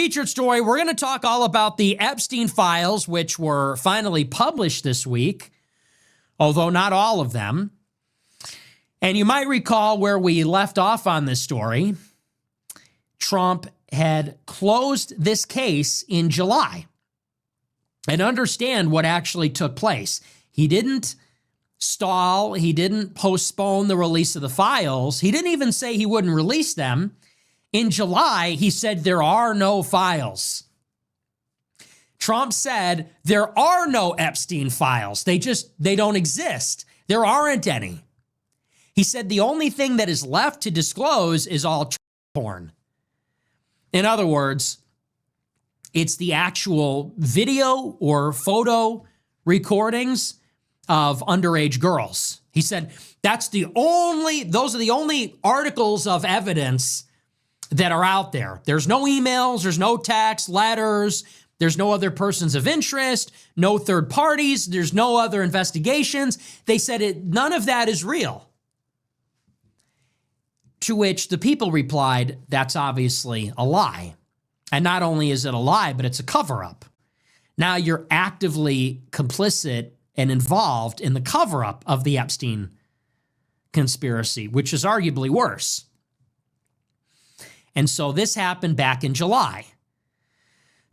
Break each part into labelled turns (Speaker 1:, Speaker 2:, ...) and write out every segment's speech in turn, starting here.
Speaker 1: featured story, we're going to talk all about the Epstein files, which were finally published this week, although not all of them. And you might recall where we left off on this story. Trump had closed this case in July. And understand what actually took place. He didn't stall. He didn't postpone the release of the files. He didn't even say he wouldn't release them. In July, he said there are no files. Trump said there are no Epstein files. They don't exist. There aren't any. He said the only thing that is left to disclose is all porn. In other words, it's the actual video or photo recordings of underage girls. He said those are the only articles of evidence that are out there. There's no emails, there's no text, letters, there's no other persons of interest, no third parties, there's no other investigations. They said none of that is real. To which the people replied, that's obviously a lie. And not only is it a lie, but it's a cover-up. Now you're actively complicit and involved in the cover-up of the Epstein conspiracy, which is arguably worse. And so this happened back in July.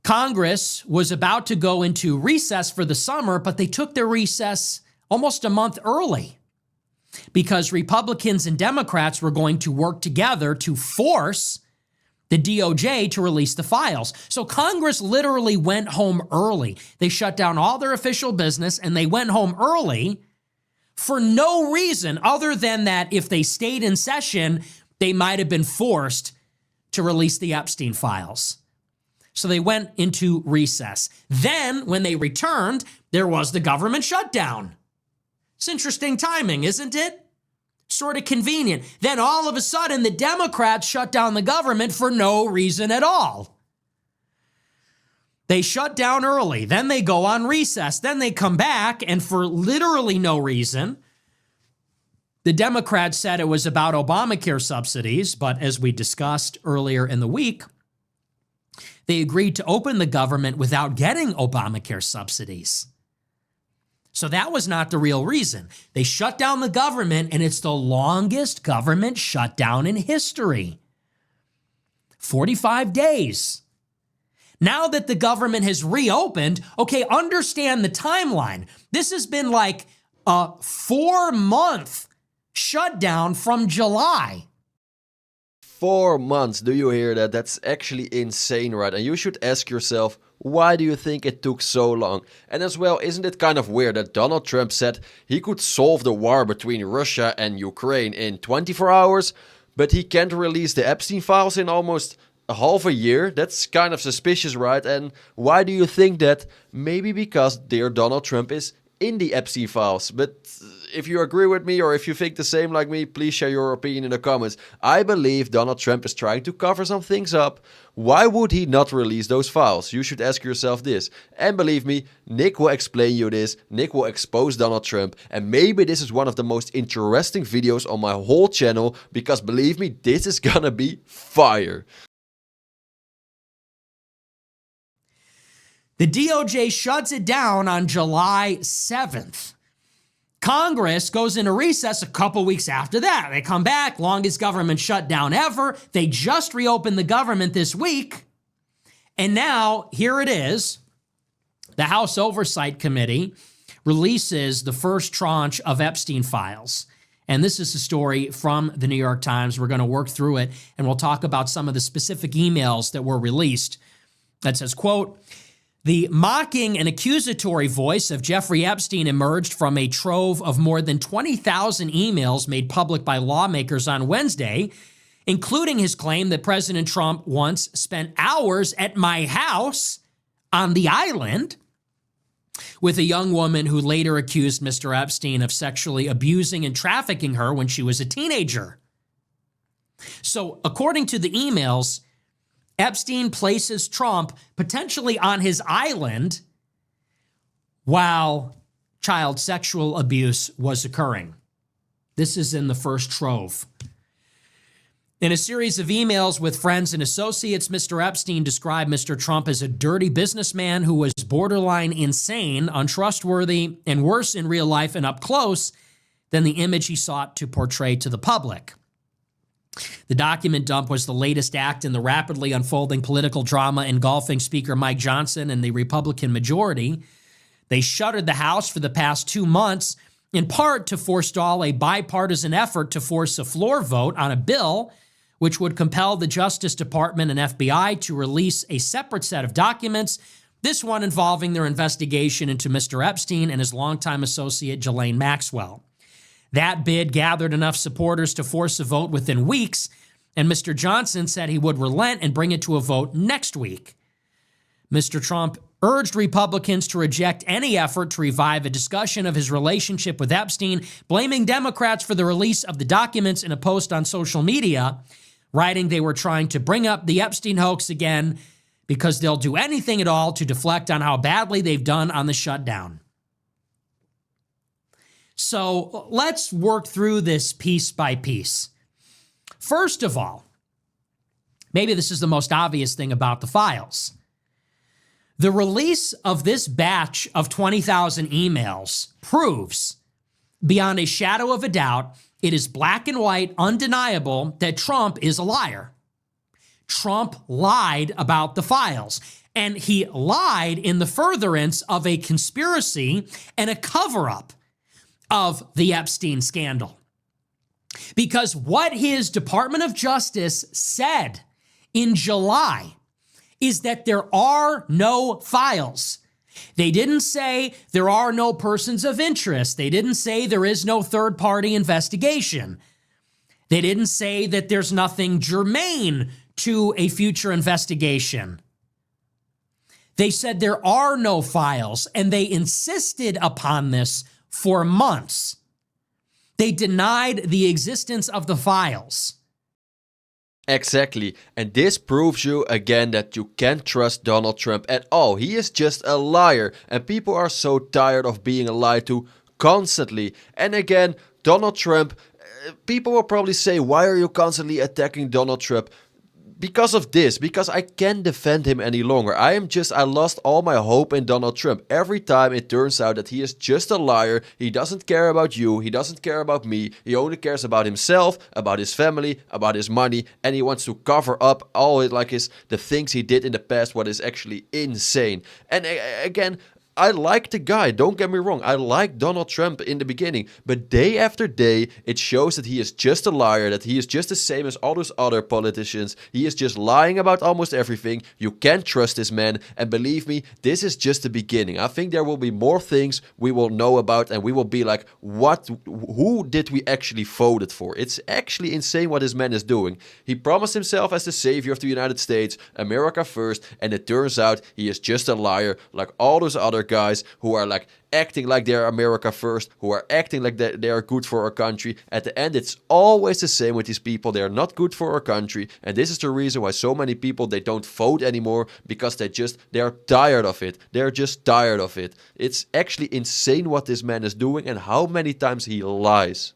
Speaker 1: Congress was about to go into recess for the summer, but they took their recess almost a month early because Republicans and Democrats were going to work together to force the DOJ to release the files. So Congress literally went home early. They shut down all their official business and they went home early for no reason other than that if they stayed in session, they might have been forced to release the Epstein files. So they went into recess. Then when they returned, there was the government shutdown. It's interesting timing, isn't it? Sort of convenient. Then all of a sudden, the Democrats shut down the government for no reason at all. They shut down early. Then they go on recess. Then they come back, and for literally no reason, the Democrats said it was about Obamacare subsidies, but as we discussed earlier in the week, they agreed to open the government without getting Obamacare subsidies. So that was not the real reason. They shut down the government, and it's the longest government shutdown in history. 45 days. Now that the government has reopened, okay, understand the timeline. This has been like a 4-month shutdown from July.
Speaker 2: 4 months, do you hear that? That's actually insane, right? And you should ask yourself, why do you think it took so long? And as well, isn't it kind of weird that Donald Trump said he could solve the war between Russia and Ukraine in 24 hours, but he can't release the Epstein files in almost a half a year? That's kind of suspicious, right? And why do you think that? Maybe because dear Donald Trump is in the Epstein files. But if you agree with me or if you think the same like me, please share your opinion in the comments. I believe Donald Trump is trying to cover some things up. Why would he not release those files? You should ask yourself this. And believe me, Nick will explain you this. Nick will expose Donald Trump. And maybe this is one of the most interesting videos on my whole channel, because believe me, this is gonna be fire.
Speaker 1: The DOJ shuts it down on July 7th. Congress goes into recess a couple weeks after that. They come back, longest government shutdown ever. They just reopened the government this week. And now, here it is. The House Oversight Committee releases the first tranche of Epstein files. And this is a story from the New York Times. We're going to work through it, and we'll talk about some of the specific emails that were released. That says, quote, "The mocking and accusatory voice of Jeffrey Epstein emerged from a trove of more than 20,000 emails made public by lawmakers on Wednesday, including his claim that President Trump once spent hours at my house on the island with a young woman who later accused Mr. Epstein of sexually abusing and trafficking her when she was a teenager." So, according to the emails, Epstein places Trump potentially on his island while child sexual abuse was occurring. This is in the first trove. In a series of emails with friends and associates, Mr. Epstein described Mr. Trump as a dirty businessman who was borderline insane, untrustworthy, and worse in real life and up close than the image he sought to portray to the public. The document dump was the latest act in the rapidly unfolding political drama engulfing Speaker Mike Johnson and the Republican majority. They shuttered the House for the past 2 months, in part to forestall a bipartisan effort to force a floor vote on a bill which would compel the Justice Department and FBI to release a separate set of documents, this one involving their investigation into Mr. Epstein and his longtime associate Ghislaine Maxwell. That bid gathered enough supporters to force a vote within weeks, and Mr. Johnson said he would relent and bring it to a vote next week. Mr. Trump urged Republicans to reject any effort to revive a discussion of his relationship with Epstein, blaming Democrats for the release of the documents in a post on social media, writing they were trying to bring up the Epstein hoax again because they'll do anything at all to deflect on how badly they've done on the shutdown. So let's work through this piece by piece. First of all, maybe this is the most obvious thing about the files. The release of this batch of 20,000 emails proves, beyond a shadow of a doubt, it is black and white, undeniable, that Trump is a liar. Trump lied about the files, and he lied in the furtherance of a conspiracy and a cover-up of the Epstein scandal. Because what his Department of Justice said in July is that there are no files. They didn't say there are no persons of interest. They didn't say there is no third-party investigation. They didn't say that there's nothing germane to a future investigation. They said there are no files, and they insisted upon this for months. They denied the existence of the files.
Speaker 2: Exactly, and this proves you again that you can't trust Donald Trump at all. He is just a liar, and people are so tired of being lied to constantly. And again, Donald Trump, people will probably say, why are you constantly attacking Donald Trump? Because of this, because I can't defend him any longer. I lost all my hope in Donald Trump. Every time it turns out that he is just a liar, he doesn't care about you, he doesn't care about me, he only cares about himself, about his family, about his money, and he wants to cover up all the things he did in the past, what is actually insane. And again, I like the guy, don't get me wrong, I like Donald Trump in the beginning, but day after day, it shows that he is just a liar, that he is just the same as all those other politicians, he is just lying about almost everything, you can't trust this man, and believe me, this is just the beginning. I think there will be more things we will know about, and we will be like, who did we actually voted for? It's actually insane what this man is doing. He promised himself as the savior of the United States, America first, and it turns out he is just a liar, like all those other guys who are acting like they're America first, who are acting like they are good for our country. At the end, it's always the same with these people. They are not good for our country, and this is the reason why so many people, they don't vote anymore, because they are tired of it. They're just tired of it. It's actually insane what this man is doing and how many times he lies.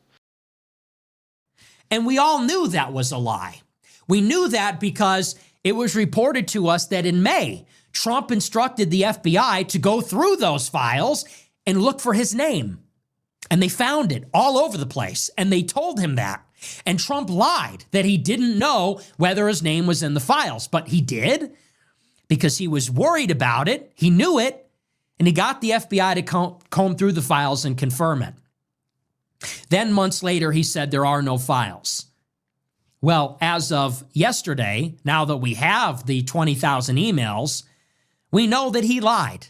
Speaker 1: And we all knew that was a lie. We knew that because it was reported to us that in May, Trump instructed the FBI to go through those files and look for his name. And they found it all over the place. And they told him that. And Trump lied that he didn't know whether his name was in the files. But he did, because he was worried about it. He knew it. And he got the FBI to comb through the files and confirm it. Then months later, he said there are no files. Well, as of yesterday, now that we have the 20,000 emails, we know that he lied.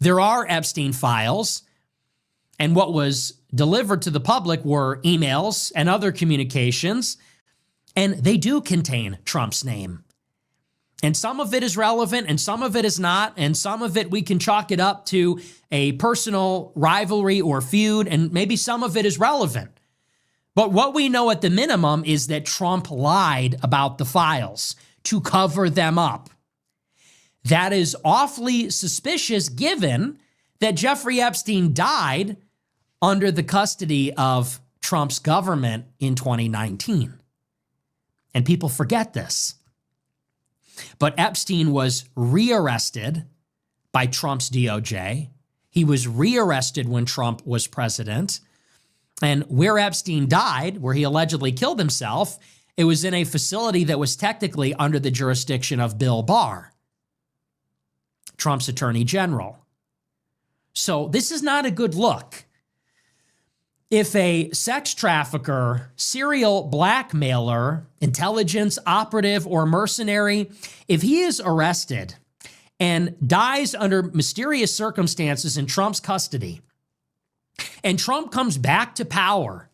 Speaker 1: There are Epstein files, and what was delivered to the public were emails and other communications, and they do contain Trump's name. And some of it is relevant, and some of it is not, and some of it we can chalk it up to a personal rivalry or feud, and maybe some of it is relevant. But what we know at the minimum is that Trump lied about the files to cover them up. That is awfully suspicious given that Jeffrey Epstein died under the custody of Trump's government in 2019. And people forget this. But Epstein was rearrested by Trump's DOJ. He was rearrested when Trump was president. And where Epstein died, where he allegedly killed himself, it was in a facility that was technically under the jurisdiction of Bill Barr, Trump's attorney general. So this is not a good look. If a sex trafficker, serial blackmailer, intelligence operative, or mercenary, if he is arrested and dies under mysterious circumstances in Trump's custody, and Trump comes back to power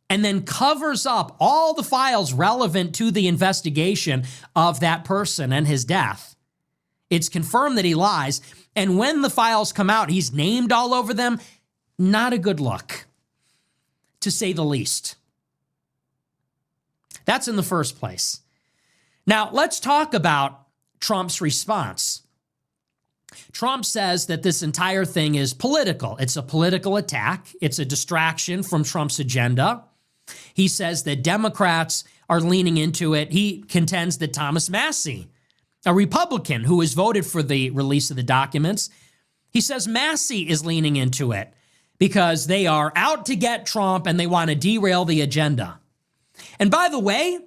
Speaker 1: and then covers up all the files relevant to the investigation of that person and his death, it's confirmed that he lies. And when the files come out, he's named all over them. Not a good look, to say the least. That's in the first place. Now, let's talk about Trump's response. Trump says that this entire thing is political. It's a political attack. It's a distraction from Trump's agenda. He says that Democrats are leaning into it. He contends that Thomas Massie, a Republican who has voted for the release of the documents, he says Massie is leaning into it because they are out to get Trump and they want to derail the agenda. And by the way,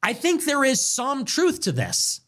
Speaker 1: I think there is some truth to this.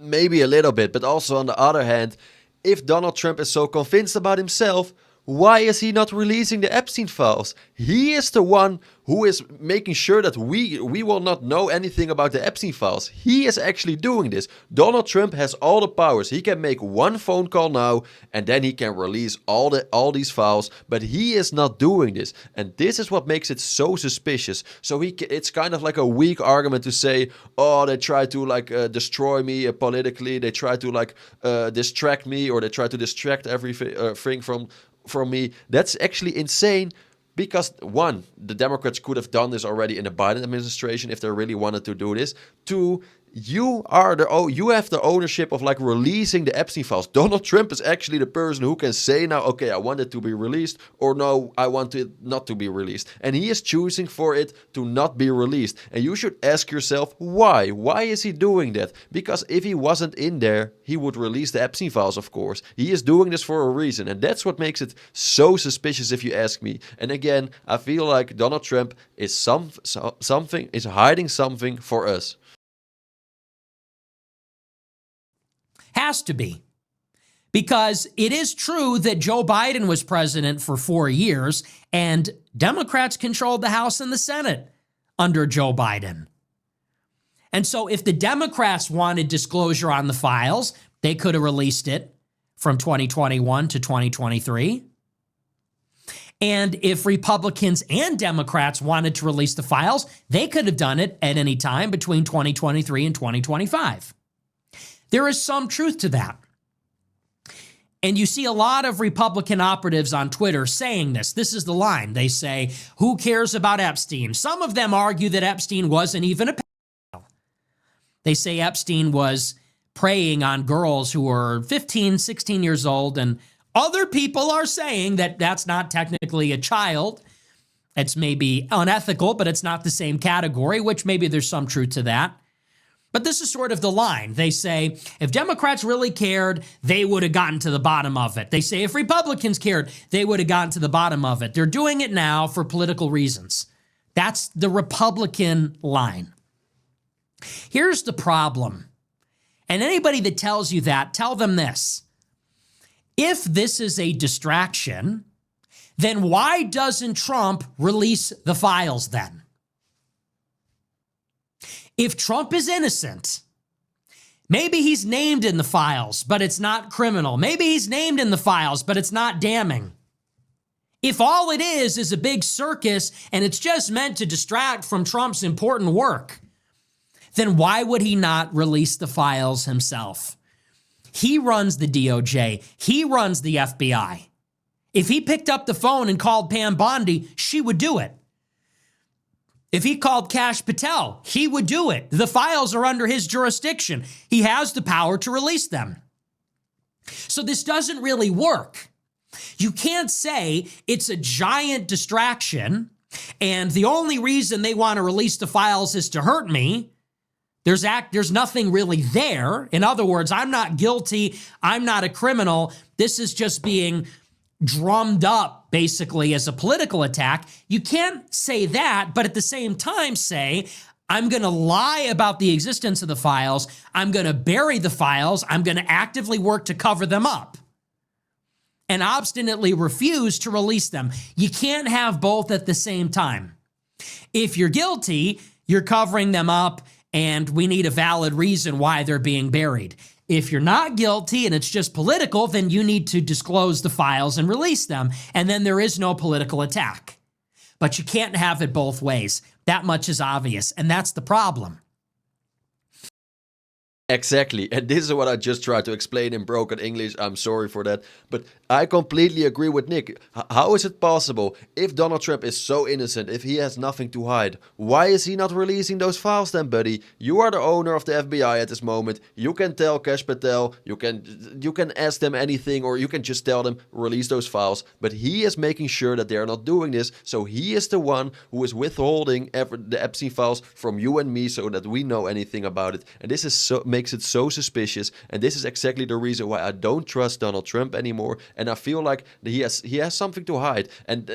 Speaker 2: Maybe a little bit, but also on the other hand, if Donald Trump is so convinced about himself, why is he not releasing the Epstein files? He is the one who is making sure that we will not know anything about the Epstein files. He is actually doing this. Donald Trump has all the powers. He can make one phone call now and then he can release all these files, but he is not doing this. And this is what makes it so suspicious. So it's kind of like a weak argument to say, oh, they try to destroy me politically. They try to distract me, or they try to distract everything from me. That's actually insane. Because one, the Democrats could have done this already in the Biden administration if they really wanted to do this. Two, you have the ownership of releasing the Epstein files. Donald Trump is actually the person who can say now, okay, I want it to be released, or no, I want it not to be released. And he is choosing for it to not be released. And you should ask yourself, why? Why is he doing that? Because if he wasn't in there, he would release the Epstein files, of course. He is doing this for a reason. And that's what makes it so suspicious, if you ask me. And again, I feel like Donald Trump is hiding something for us.
Speaker 1: Has to be. Because it is true that Joe Biden was president for 4 years and Democrats controlled the House and the Senate under Joe Biden. And so if the Democrats wanted disclosure on the files, they could have released it from 2021 to 2023. And if Republicans and Democrats wanted to release the files, they could have done it at any time between 2023 and 2025. There is some truth to that. And you see a lot of Republican operatives on Twitter saying this. This is the line. They say, who cares about Epstein? Some of them argue that Epstein wasn't even a pedophile. They say Epstein was preying on girls who were 15, 16 years old, and other people are saying that that's not technically a child. It's maybe unethical, but it's not the same category, which maybe there's some truth to that. But this is sort of the line. They say, if Democrats really cared, they would have gotten to the bottom of it. They say, if Republicans cared, they would have gotten to the bottom of it. They're doing it now for political reasons. That's the Republican line. Here's the problem. And anybody that tells you that, tell them this. If this is a distraction, then why doesn't Trump release the files then? If Trump is innocent, maybe he's named in the files, but it's not criminal. Maybe he's named in the files, but it's not damning. If all it is a big circus and it's just meant to distract from Trump's important work, then why would he not release the files himself? He runs the DOJ. He runs the FBI. If he picked up the phone and called Pam Bondi, she would do it. If he called Kash Patel, he would do it. The files are under his jurisdiction. He has the power to release them. So this doesn't really work. You can't say it's a giant distraction And the only reason they want to release the files is to hurt me. There's nothing really there. In other words, I'm not guilty. I'm not a criminal. This is just being drummed up basically as a political attack. You can't say that, but at the same time say, I'm going to lie about the existence of the files. I'm going to bury the files. I'm going to actively work to cover them up and obstinately refuse to release them. You can't have both at the same time. If you're guilty, you're covering them up, and we need a valid reason why they're being buried. If you're not guilty and it's just political, then you need to disclose the files and release them, and then there is no political attack. But you can't have it both ways. That much is obvious, and that's the problem.
Speaker 2: Exactly, and this is what I just tried to explain in broken English. I'm sorry for that, but I completely agree with Nick. How is it possible, if Donald Trump is so innocent, if he has nothing to hide, why is he not releasing those files then, buddy? You are the owner of the FBI at this moment. You can tell Kash Patel, you can ask them anything, or you can just tell them, release those files. But he is making sure that they are not doing this, so he is the one who is withholding the Epstein files from you and me so that we know anything about it. And this is makes it so suspicious, and this is exactly the reason why I don't trust Donald Trump anymore, and I feel like he has something to hide, and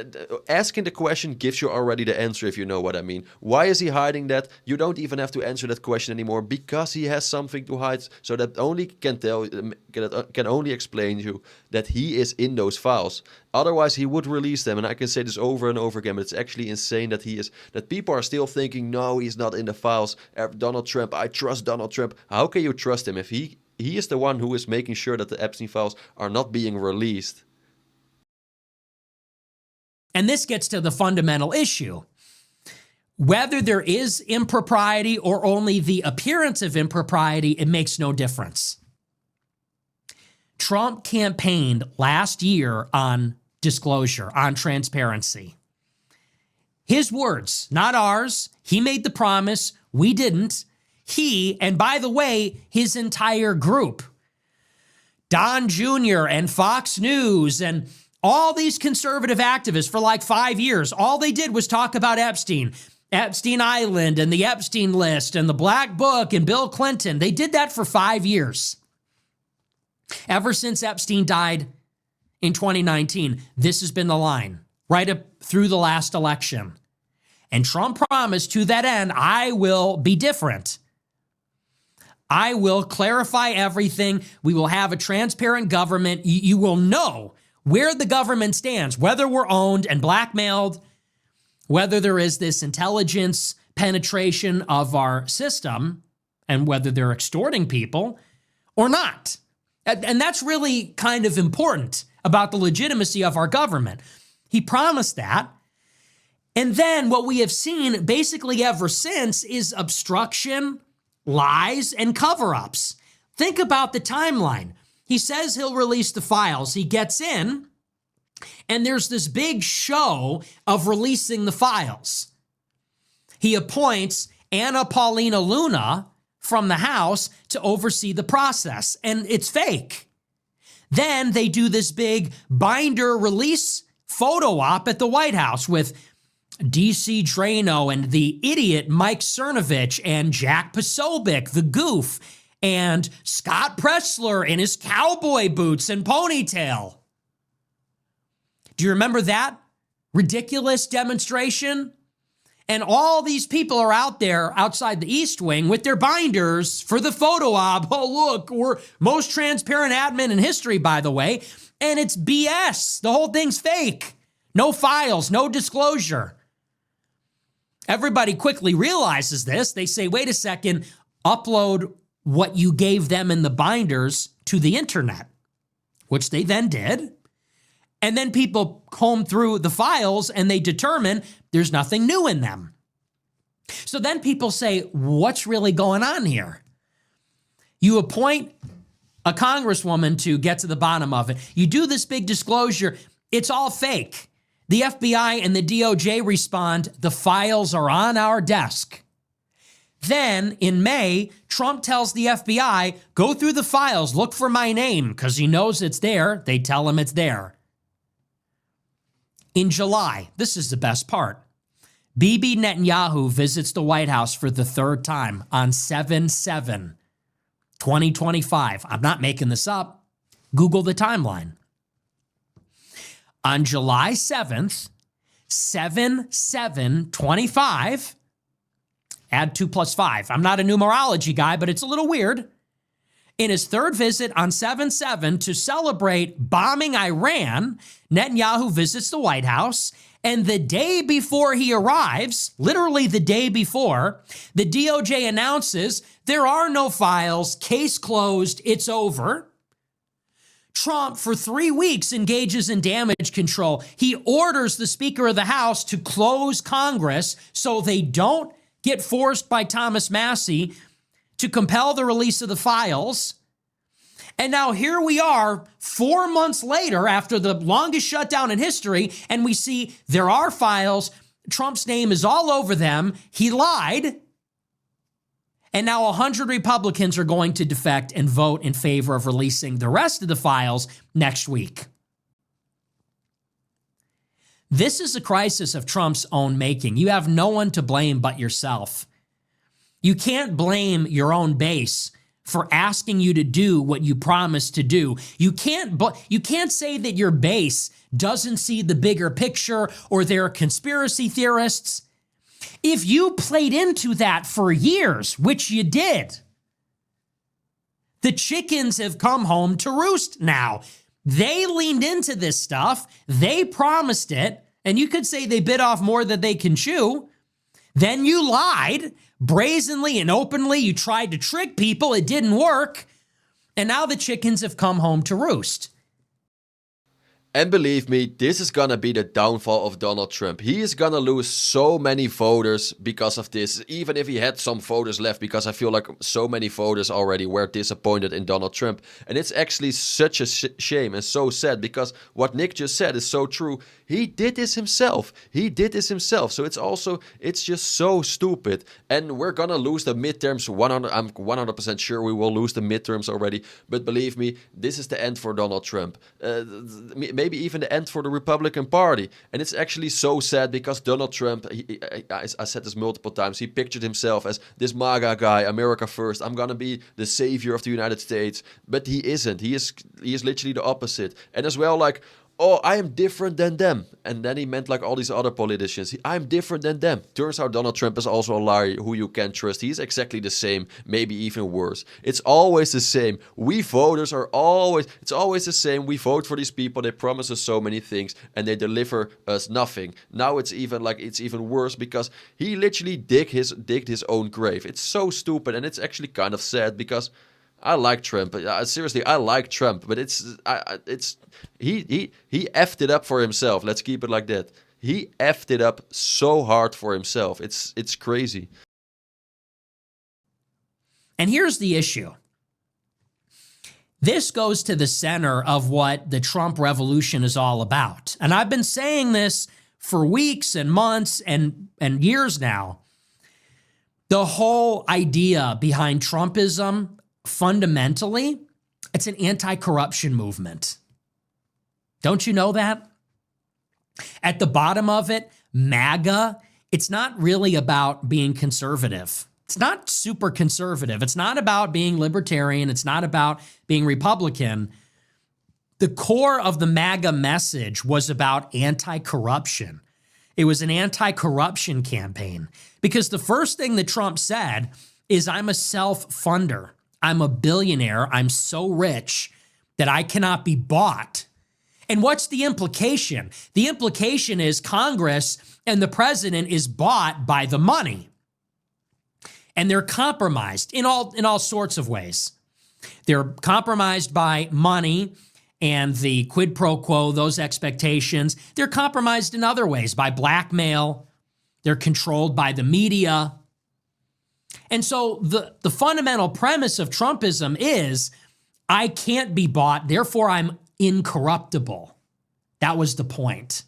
Speaker 2: asking the question gives you already the answer, if you know what I mean. Why is he hiding that? You don't even have to answer that question anymore, because he has something to hide, so that only can only explain you that he is in those files. Otherwise he would release them, and I can say this over and over again, but it's actually insane that people are still thinking, no, he's not in the files. Donald Trump, I trust Donald Trump. How can you trust him if he is the one who is making sure that the Epstein files are not being released?
Speaker 1: And this gets to the fundamental issue. Whether there is impropriety or only the appearance of impropriety, it makes no difference. Trump campaigned last year on disclosure, on transparency. His words, not ours. He made the promise. We didn't. He, and by the way, his entire group, Don Jr. and Fox News and all these conservative activists for like 5 years, all they did was talk about Epstein Island and the Epstein list and the Black Book and Bill Clinton. They did that for 5 years. Ever since Epstein died in 2019, this has been the line, right up through the last election. And Trump promised to that end, I will be different. I will clarify everything. We will have a transparent government. You will know where the government stands, whether we're owned and blackmailed, whether there is this intelligence penetration of our system, and whether they're extorting people or not. And that's really kind of important about the legitimacy of our government. He promised that. And then what we have seen basically ever since is obstruction, lies, and cover-ups. Think about the timeline. He says he'll release the files. He gets in, and there's this big show of releasing the files. He appoints Anna Paulina Luna from the House to oversee the process, and it's fake. Then they do this big binder release photo op at the White House with DC Drano and the idiot Mike Cernovich and Jack Posobiec, the goof, and Scott Pressler in his cowboy boots and ponytail. Do you remember that ridiculous demonstration? And all these people are out there outside the East Wing with their binders for the photo op. Oh, look, we're most transparent admin in history, by the way. And it's BS. The whole thing's fake. No files, no disclosure. Everybody quickly realizes this. They say, wait a second, upload what you gave them in the binders to the internet, which they then did. And then people comb through the files and they determine there's nothing new in them. So then people say, what's really going on here? You appoint a congresswoman to get to the bottom of it. You do this big disclosure. It's all fake. The FBI and the DOJ respond, the files are on our desk. Then in May, Trump tells the FBI, go through the files, look for my name, because he knows it's there. They tell him it's there. In July, this is the best part, Bibi Netanyahu visits the White House for the third time on 7/7/2025. I'm not making this up. Google the timeline. On July 7th, 7/7/25, add 2 plus 5. I'm not a numerology guy, but it's a little weird. In his third visit on 7/7 to celebrate bombing Iran, Netanyahu visits the White House, and the day before he arrives, literally the day before, the DOJ announces there are no files, case closed, it's over. Trump, for 3 weeks, engages in damage control. He orders the Speaker of the House to close Congress so they don't get forced by Thomas Massie to compel the release of the files. And now here we are 4 months later after the longest shutdown in history, and we see there are files. Trump's name is all over them. He lied. And now 100 Republicans are going to defect and vote in favor of releasing the rest of the files next week. This is a crisis of Trump's own making. You have no one to blame but yourself. You can't blame your own base for asking you to do what you promised to do. You can't say that your base doesn't see the bigger picture or they're conspiracy theorists. If you played into that for years, which you did, the chickens have come home to roost now. They leaned into this stuff. They promised it. And you could say they bit off more than they can chew. Then you lied brazenly and openly. You tried to trick people. It didn't work. And now the chickens have come home to roost.
Speaker 2: And believe me, this is gonna be the downfall of Donald Trump. He is gonna lose so many voters because of this, even if he had some voters left, because I feel like so many voters already were disappointed in Donald Trump. And it's actually such a shame and so sad, because what Nick just said is so true. He did this himself. He did this himself. So it's just so stupid. And we're gonna lose the midterms. I'm 100% sure we will lose the midterms already. But believe me, this is the end for Donald Trump. Maybe even the end for the Republican Party. And it's actually so sad, because Donald Trump, I said this multiple times, he pictured himself as this MAGA guy, America first. I'm gonna be the savior of the United States. But he isn't. He is literally the opposite. And as well, like, oh, I am different than them. And then he meant like all these other politicians. I'm different than them. Turns out Donald Trump is also a liar who you can't trust. He's exactly the same, maybe even worse. It's always the same. We voters it's always the same. We vote for these people. They promise us so many things and they deliver us nothing. Now it's even worse, because he literally digged his own grave. It's so stupid, and it's actually kind of sad, because I like Trump. Seriously, I like Trump, but he effed it up for himself. Let's keep it like that. He effed it up so hard for himself. It's crazy.
Speaker 1: And here's the issue. This goes to the center of what the Trump revolution is all about. And I've been saying this for weeks and months and years now. The whole idea behind Trumpism, fundamentally, it's an anti-corruption movement. Don't you know that? At the bottom of it, MAGA, it's not really about being conservative. It's not super conservative. It's not about being libertarian. It's not about being Republican. The core of the MAGA message was about anti-corruption. It was an anti-corruption campaign, because the first thing that Trump said is, I'm a self-funder. I'm a billionaire. I'm so rich that I cannot be bought. And what's the implication? The implication is Congress and the president is bought by the money. And they're compromised in all sorts of ways. They're compromised by money and the quid pro quo, those expectations. They're compromised in other ways, by blackmail. They're controlled by the media. And so the fundamental premise of Trumpism is, I can't be bought, therefore I'm incorruptible. That was the point.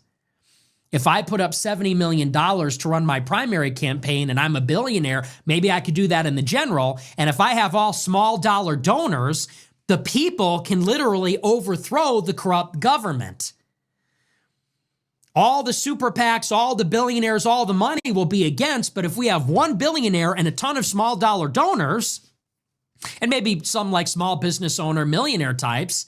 Speaker 1: If I put up $70 million to run my primary campaign and I'm a billionaire, maybe I could do that in the general. And if I have all small dollar donors, the people can literally overthrow the corrupt government. All the super PACs, all the billionaires, all the money will be against. But if we have one billionaire and a ton of small dollar donors, and maybe some like small business owner, millionaire types,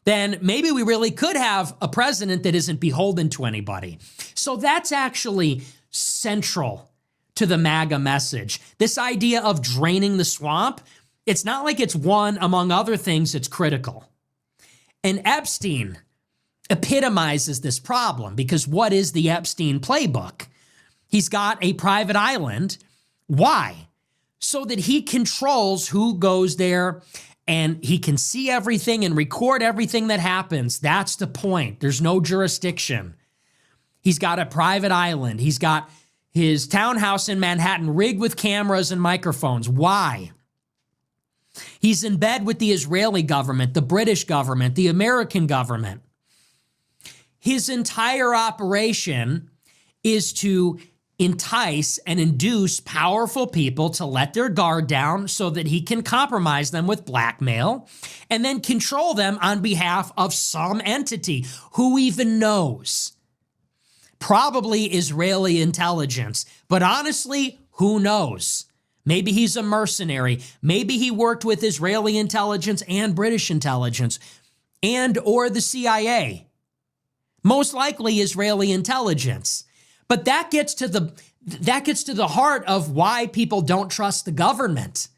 Speaker 1: then maybe we really could have a president that isn't beholden to anybody. So that's actually central to the MAGA message. This idea of draining the swamp, it's not like it's one among other things that's critical. And Epstein epitomizes this problem, because what is the Epstein playbook? He's got a private island. Why? So that he controls who goes there, and he can see everything and record everything that happens. That's the point. There's no jurisdiction. He's got a private island. He's got his townhouse in Manhattan rigged with cameras and microphones. Why? He's in bed with the Israeli government, the British government, the American government. His entire operation is to entice and induce powerful people to let their guard down so that he can compromise them with blackmail and then control them on behalf of some entity. Who even knows? Probably Israeli intelligence, but honestly, who knows? Maybe he's a mercenary. Maybe he worked with Israeli intelligence and British intelligence and or the CIA. Most likely Israeli intelligence. But that gets to the heart of why people don't trust the government.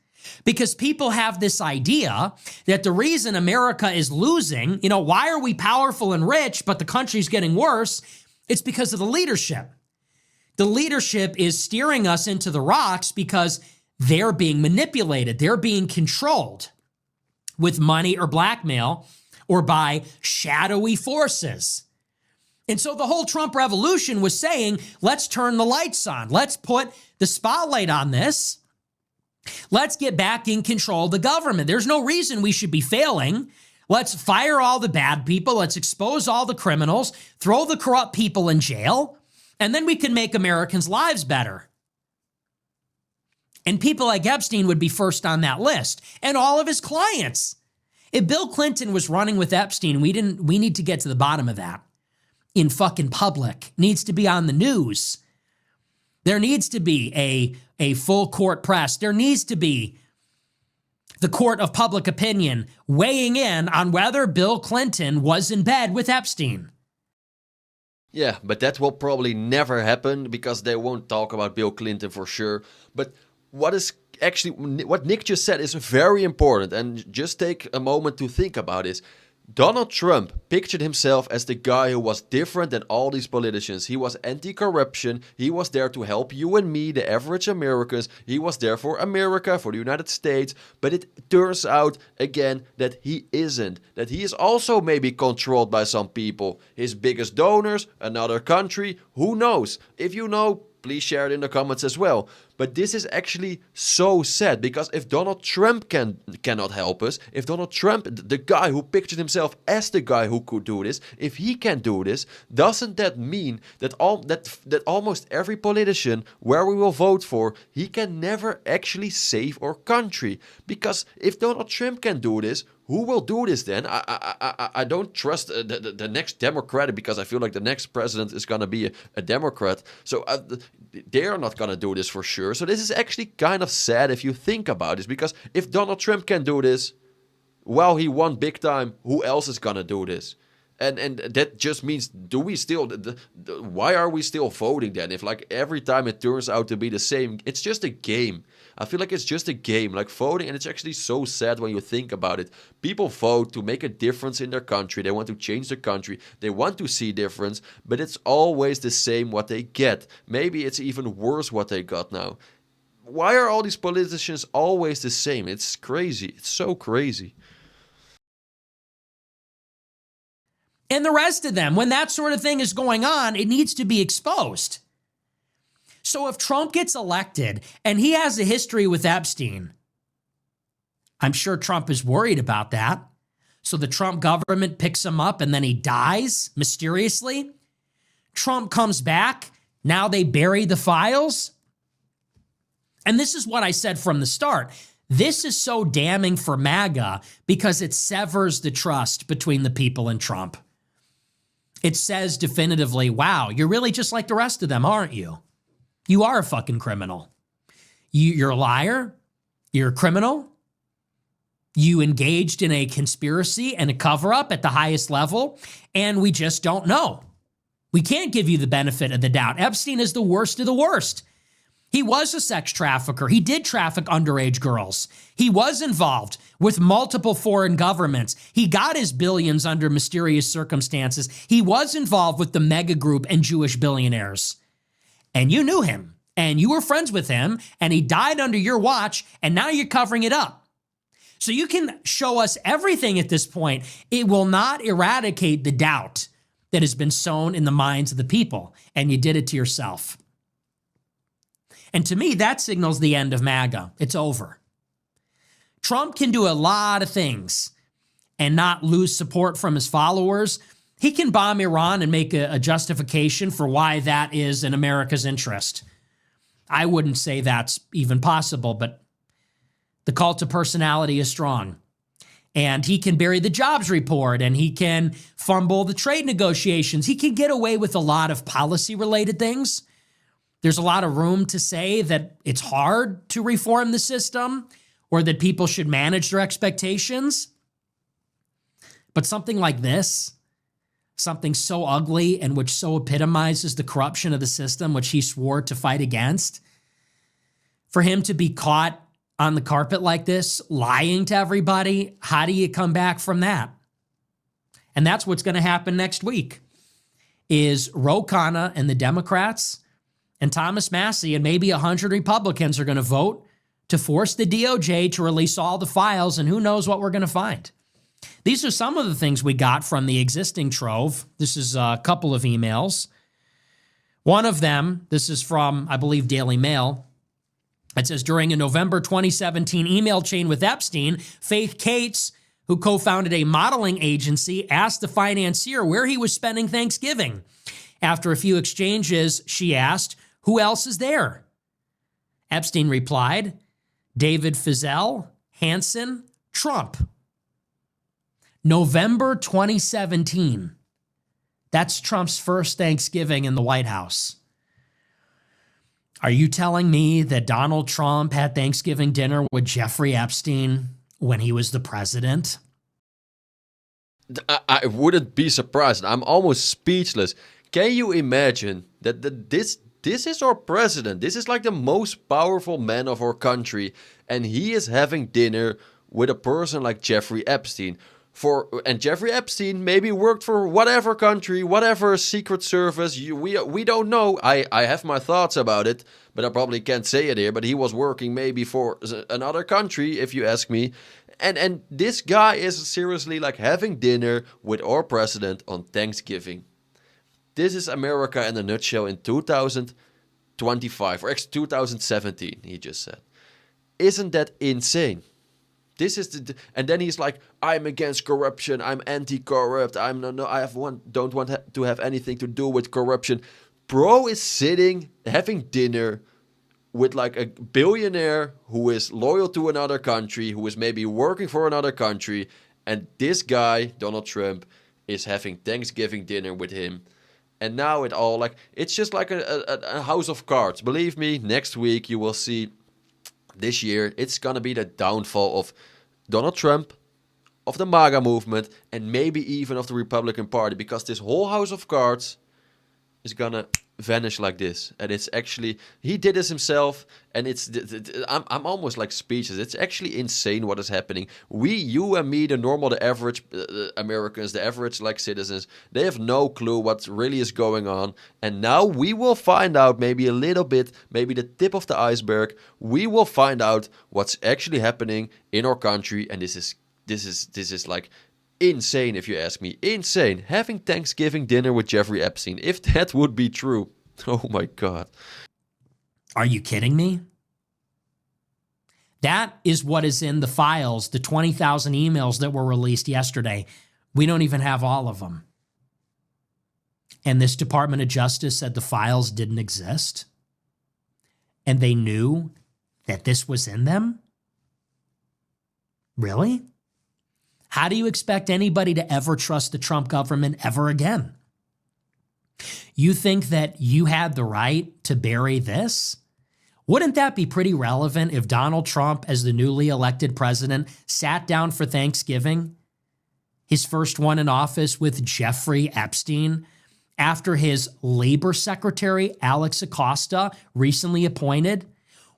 Speaker 1: Because people have this idea that the reason America is losing, why are we powerful and rich, but the country's getting worse? It's because of the leadership. The leadership is steering us into the rocks because they're being manipulated. They're being controlled with money or blackmail or by shadowy forces. And so the whole Trump revolution was saying, let's turn the lights on. Let's put the spotlight on this. Let's get back in control of the government. There's no reason we should be failing. Let's fire all the bad people. Let's expose all the criminals, throw the corrupt people in jail, and then we can make Americans' lives better. And people like Epstein would be first on that list, and all of his clients. If Bill Clinton was running with Epstein, we need to get to the bottom of that. In fucking public, needs to be on the news. There needs to be a full court press. There needs to be the court of public opinion weighing in on whether Bill Clinton was in bed with Epstein.
Speaker 2: Yeah, but that will probably never happen because they won't talk about Bill Clinton for sure. But what Nick just said is very important, and just take a moment to think about this. Donald Trump pictured himself as the guy who was different than all these politicians. He was anti-corruption. He was there to help you and me, the average Americans. He was there for America, for the United States. But it turns out, again, that he isn't. That he is also maybe controlled by some people. His biggest donors, another country, who knows? If you know, please share it in the comments as well. But this is actually so sad, because if Donald Trump cannot help us, if Donald Trump, the guy who pictured himself as the guy who could do this, if he can do this, doesn't that mean that almost every politician where we will vote for, he can never actually save our country? Because if Donald Trump can do this, who will do this then? I don't trust the next Democrat, because I feel like the next president is going to be a Democrat. So they're not going to do this for sure. So this is actually kind of sad if you think about this, because if Donald Trump can do this, well, he won big time. Who else is going to do this? And that just means, do we still, why are we still voting then? If like every time it turns out to be the same, it's just a game. I feel like it's just a game, like voting, and it's actually so sad when you think about it. People vote to make a difference in their country. They want to change their country. They want to see difference, but it's always the same what they get. Maybe it's even worse what they got now. Why are all these politicians always the same? It's crazy. It's so crazy.
Speaker 1: And the rest of them, when that sort of thing is going on, it needs to be exposed. So if Trump gets elected and he has a history with Epstein, I'm sure Trump is worried about that. So the Trump government picks him up and then he dies mysteriously. Trump comes back. Now they bury the files. And this is what I said from the start. This is so damning for MAGA because it severs the trust between the people and Trump. It says definitively, wow, you're really just like the rest of them, aren't you? You are a fucking criminal. You're a liar. You're a criminal. You engaged in a conspiracy and a cover-up at the highest level, and we just don't know. We can't give you the benefit of the doubt. Epstein is the worst of the worst. He was a sex trafficker. He did traffic underage girls. He was involved with multiple foreign governments. He got his billions under mysterious circumstances. He was involved with the MAGA group and Jewish billionaires. And you knew him, and you were friends with him, and he died under your watch, and now you're covering it up. So you can show us everything at this point. It will not eradicate the doubt that has been sown in the minds of the people, and you did it to yourself. And to me, that signals the end of MAGA. It's over. Trump can do a lot of things and not lose support from his followers. He can bomb Iran and make a justification for why that is in America's interest. I wouldn't say that's even possible, but the cult of personality is strong. And he can bury the jobs report, and he can fumble the trade negotiations. He can get away with a lot of policy-related things. There's a lot of room to say that it's hard to reform the system or that people should manage their expectations. But something like this, something so ugly and which so epitomizes the corruption of the system, which he swore to fight against, for him to be caught on the carpet like this, lying to everybody, how do you come back from that? And that's what's going to happen next week, is Ro Khanna and the Democrats and Thomas Massie and maybe 100 Republicans are going to vote to force the DOJ to release all the files, and who knows what we're going to find. These are some of the things we got from the existing trove. This is a couple of emails. One of them, this is from, I believe, Daily Mail. It says, during a November 2017 email chain with Epstein, Faith Cates, who co-founded a modeling agency, asked the financier where he was spending Thanksgiving. After a few exchanges, she asked, who else is there? Epstein replied, David Fizell, Hansen, Trump. November 2017. That's Trump's first Thanksgiving in the White House. Are you telling me that Donald Trump had Thanksgiving dinner with Jeffrey Epstein when he was the president?
Speaker 2: I wouldn't be surprised. I'm almost speechless. Can you imagine that this is our president? This is like the most powerful man of our country, and he is having dinner with a person like Jeffrey Epstein. And Jeffrey Epstein maybe worked for whatever country, whatever secret service. We don't know. I have my thoughts about it, but I probably can't say it here. But he was working maybe for another country, if you ask me. And this guy is seriously like having dinner with our president on Thanksgiving. This is America in a nutshell in 2025, or actually 2017, he just said. Isn't that insane? This is and then he's like, I'm against corruption. I'm anti-corrupt. Don't want to have anything to do with corruption. Bro is sitting having dinner with like a billionaire who is loyal to another country, who is maybe working for another country, and this guy, Donald Trump, is having Thanksgiving dinner with him. And now it's just like a house of cards. Believe me, next week you will see. This year, it's going to be the downfall of Donald Trump, of the MAGA movement, and maybe even of the Republican Party, because this whole house of cards is going to vanish like this. And it's actually, he did this himself, and I'm almost like speechless. It's actually insane what is happening. You and me, the average Americans, the average like citizens, they have no clue what really is going on. And now we will find out maybe a little bit, maybe the tip of the iceberg. We will find out what's actually happening in our country, and this is like insane, if you ask me. Insane. Having Thanksgiving dinner with Jeffrey Epstein. If that would be true. Oh my God.
Speaker 1: Are you kidding me? That is what is in the files, the 20,000 emails that were released yesterday. We don't even have all of them. And this Department of Justice said the files didn't exist. And they knew that this was in them? Really? How do you expect anybody to ever trust the Trump government ever again? You think that you had the right to bury this? Wouldn't that be pretty relevant if Donald Trump, as the newly elected president, sat down for Thanksgiving, his first one in office, with Jeffrey Epstein, after his labor secretary, Alex Acosta, recently appointed,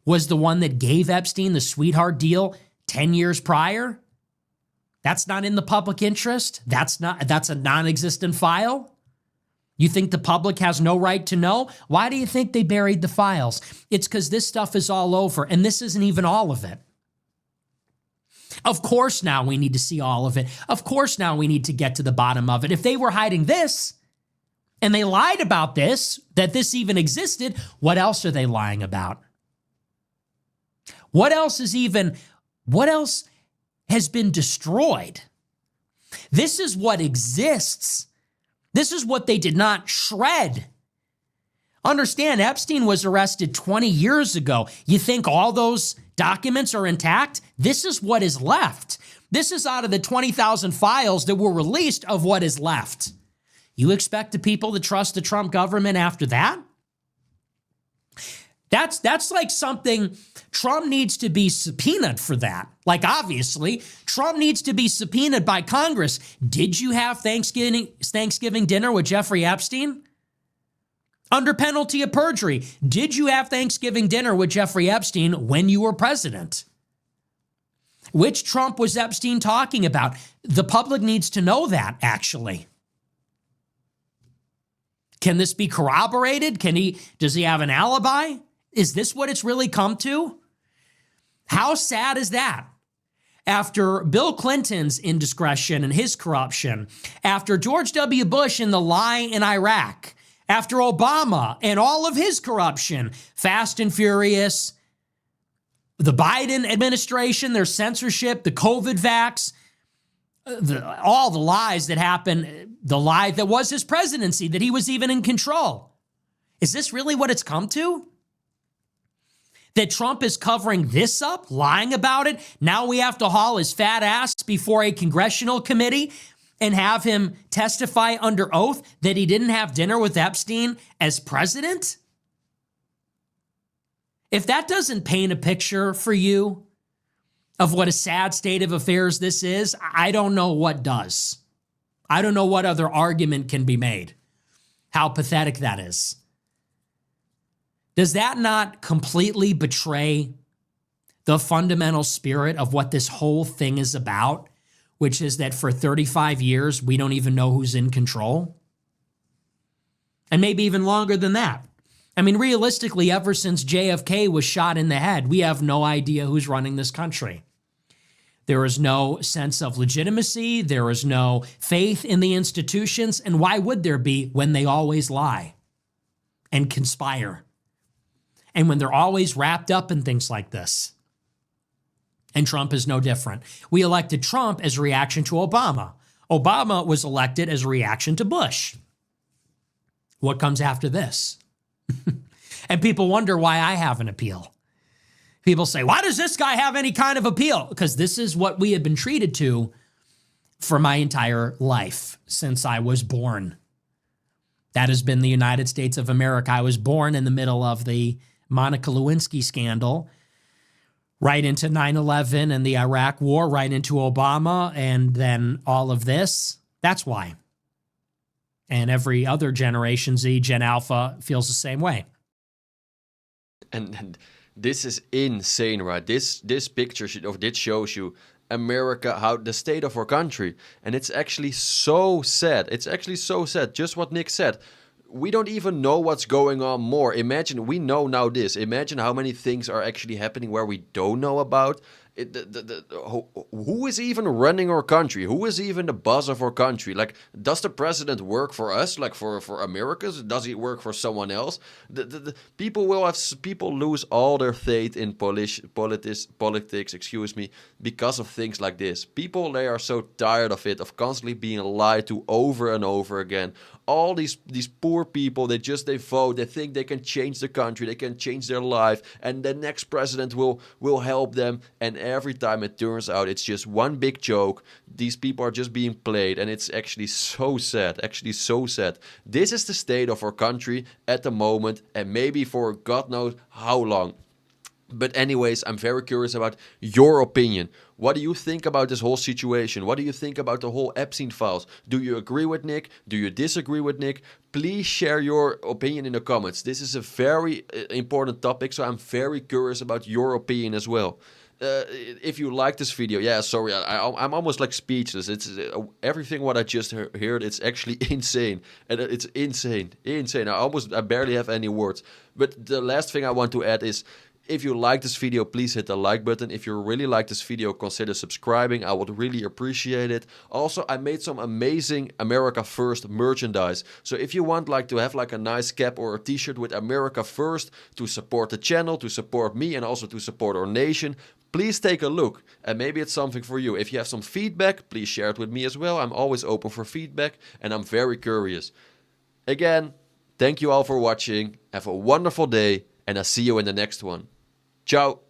Speaker 1: was the one that gave Epstein the sweetheart deal 10 years prior? That's not in the public interest? That's a non-existent file? You think the public has no right to know? Why do you think they buried the files? It's because this stuff is all over, and this isn't even all of it. Of course now we need to see all of it. Of course now we need to get to the bottom of it. If they were hiding this, and they lied about this, that this even existed, what else are they lying about? What else has been destroyed? This is what exists. This is what they did not shred. Understand, Epstein was arrested 20 years ago. You think all those documents are intact? This is what is left. This is out of the 20,000 files that were released of what is left. You expect the people to trust the Trump government after that? That's like something Trump needs to be subpoenaed for that. Like, obviously, Trump needs to be subpoenaed by Congress. Did you have Thanksgiving dinner with Jeffrey Epstein? Under penalty of perjury, did you have Thanksgiving dinner with Jeffrey Epstein when you were president? Which Trump was Epstein talking about? The public needs to know that, actually. Can this be corroborated? Does he have an alibi? Is this what it's really come to? How sad is that? After Bill Clinton's indiscretion and his corruption, after George W. Bush and the lie in Iraq, after Obama and all of his corruption, Fast and Furious, the Biden administration, their censorship, the COVID vax, all the lies that happened, the lie that was his presidency, that he was even in control. Is this really what it's come to? That Trump is covering this up, lying about it? Now we have to haul his fat ass before a congressional committee and have him testify under oath that he didn't have dinner with Epstein as president? If that doesn't paint a picture for you of what a sad state of affairs this is, I don't know what does. I don't know what other argument can be made. How pathetic that is. Does that not completely betray the fundamental spirit of what this whole thing is about, which is that for 35 years, we don't even know who's in control? And maybe even longer than that. I mean, realistically, ever since JFK was shot in the head, we have no idea who's running this country. There is no sense of legitimacy. There is no faith in the institutions. And why would there be when they always lie and conspire? And when they're always wrapped up in things like this. And Trump is no different. We elected Trump as a reaction to Obama. Obama was elected as a reaction to Bush. What comes after this? And people wonder why I have an appeal. People say, why does this guy have any kind of appeal? Because this is what we have been treated to for my entire life since I was born. That has been the United States of America. I was born in the middle of the Monica Lewinsky scandal, right into 9/11 and the Iraq war, right into Obama, and then all of this. That's why. And every other Generation Z, Gen Alpha, feels the same way.
Speaker 2: And this is insane, right? This picture this shows you America, how the state of our country. And it's actually so sad. It's actually so sad. Just what Nick said. We don't even know what's going on more. Imagine, we know now this. Imagine how many things are actually happening where we don't know about. Who is even running our country? Who is even the boss of our country? Like, does the president work for us? Like for Americans? Does he work for someone else? The people lose all their faith in politics, because of things like this. People, they are so tired of it, of constantly being lied to over and over again, all these poor people, they vote, they think they can change the country, they can change their life, and the next president will help them. And every time it turns out it's just one big joke. These people are just being played, and it's actually so sad. Actually, so sad. This is the state of our country at the moment, and maybe for God knows how long. But anyways, I'm very curious about your opinion. What do you think about this whole situation? What do you think about the whole Epstein files? Do you agree with Nick? Do you disagree with Nick? Please share your opinion in the comments. This is a very important topic, so I'm very curious about your opinion as well. If you like this video, yeah, sorry, I'm almost like speechless. It's everything what I just heard. It's actually insane, and it's insane. I barely have any words. But the last thing I want to add is, if you like this video, please hit the like button. If you really like this video, consider subscribing. I would really appreciate it. Also, I made some amazing America First merchandise. So if you want to have a nice cap or a t-shirt with America First to support the channel, to support me, and also to support our nation, please take a look. And maybe it's something for you. If you have some feedback, please share it with me as well. I'm always open for feedback, and I'm very curious. Again, thank you all for watching. Have a wonderful day, and I'll see you in the next one. Ciao.